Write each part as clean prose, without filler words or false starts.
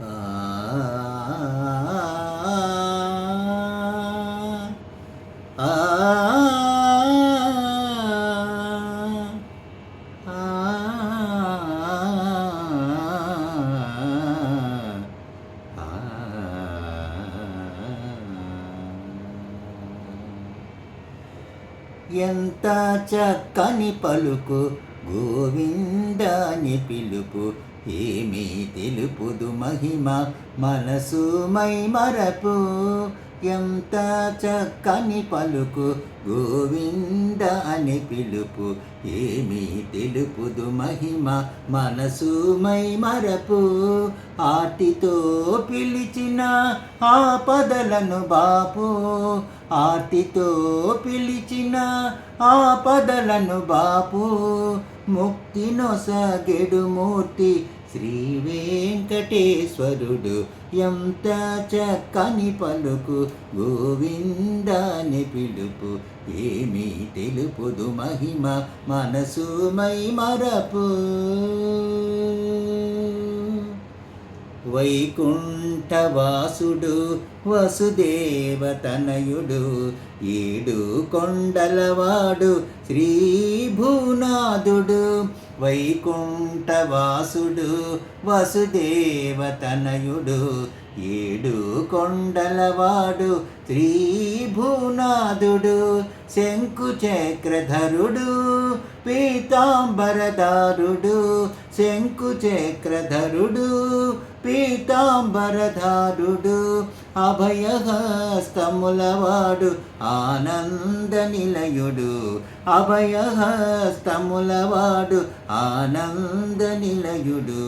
ఆ ఆ ఎంత చక్కని పలుకు గోవిందాని పిలుపు, ఏమీ తెలుపుదు మహిమ మనసు మై మరపు. ఎంత చక్కని పలుకు గోవింద అని పిలుపు, ఏమీ తెలుపుదు మహిమ మనసు మై మరపు. ఆర్తితో పిలిచిన ఆపదలను బాపు, ఆర్తితో పిలిచిన ఆపదలను బాపు. ముక్తి నొసగెడు మూర్తి శ్రీ వెంకటేశ్వరుడు. ఎంత చక్కని పలుకు గోవిందాని పిలుపు, ఏమీ తెలుపుదు మహిమ మనసు మై మరపు. వైకుంఠవాసుడు వసుదేవతనయుడు, ఏడు కొండలవాడు శ్రీ భూనాథుడు. వైకుంఠవాసుడు వసుదేవతనయుడు, ఏడు కొండలవాడు శ్రీ భూనాథుడు. శంకు చక్రధరుడు పీతాంబరధారుడు, శంకు చక్రధరుడు పీతాంబరధారుడు. అభయహస్తములవాడు ఆనంద నిలయుడు, అభయహస్తములవాడు ఆనంద నిలయుడు.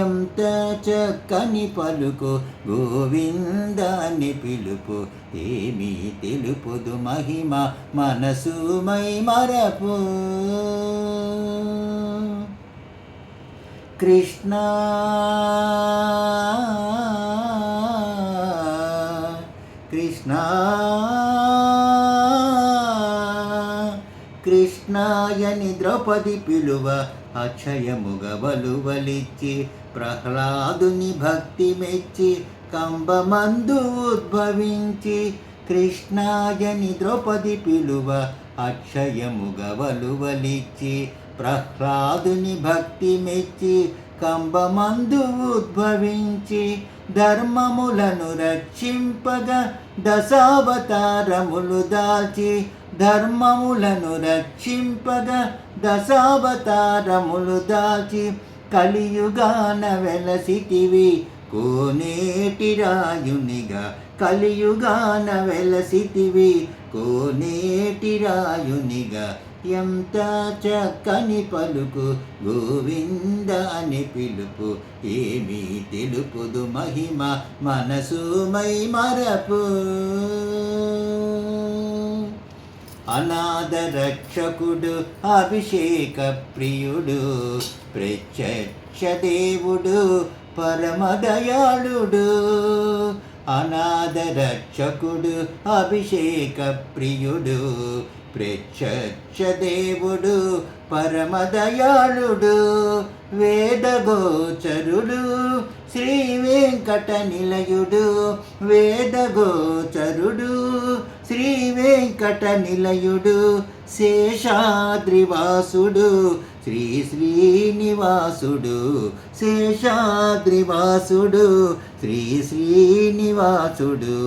ఎంత చక్కని పలుకు గోవిందాని పిలుపు, ఏమీ తెలుపుదు మహిమ మనసు మై మరపు. కృష్ణ కృష్ణ కృష్ణాయని ద్రౌపది పిలువ, అక్షయముగ వలువలిచ్చి ప్రహ్లాదుని భక్తి మెచ్చి కంబమందు ఉద్భవించి. కృష్ణాయని ద్రౌపది పిలువ, అక్షయముగ వలువలిచ్చి ప్రహ్లాదుని భక్తి మెచ్చి కంబమందు ఉద్భవించి. ధర్మములను రక్షింపగా దశావతారములు దాల్చి, ధర్మములను రక్షింపగా దశావతారములు దాల్చి. కలియుగాన వెలసితివి కోనేటి రాయునిగా, కలియుగాన వెలసితివి కోనేటి రాయునిగా. ఎంత చక్కని పలుకు గోవింద అని పిలుపు, ఏమీ తెలుపుదు మహిమ మనసు మై మరపు. అనాథ రక్షకుడు అభిషేక ప్రియుడు, ప్రత్యక్ష దేవుడు పరమదయాళుడు. అనాథ రక్షకుడు అభిషేక ప్రియుడు, ప్రత్యక్ష దేవుడు పరమదయాళుడు. వేదగోచరుడు శ్రీ వెంకట నిలయుడు, వేదగోచరుడు శ్రీ వెంకట నిలయుడు. శేషాద్రివాసుడు శ్రీ శ్రీనివాసుడు, శేషాద్రివాసుడు శ్రీ శ్రీనివాసుడు.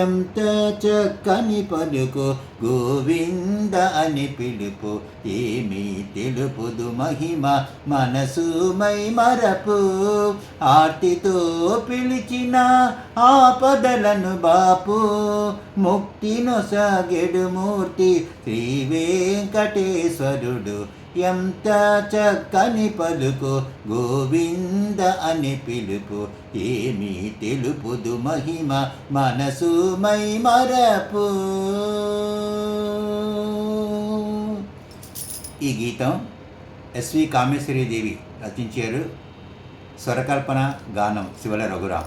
ఎంత చక్కని పలుకు గోవింద అని పిలుపు, ఏమీ తెలుపుదు మహిమ మనసు మై మరపు. ఆర్తితో పిలిచిన ఆపదలను బాపు, ముక్తి నొసగెడు మూర్తి శ్రీ వెంకటేశ్వరుడు. ఎంత చక్కని పలుకు గోవింద అని పిలుపు, ఏమీ తెలుపుదు మహిమ మనసు మై మరపు. ఈ గీతం ఎస్వి కామేశ్వరీదేవి రచించారు. స్వరకల్పన గానం శివల రఘురాం.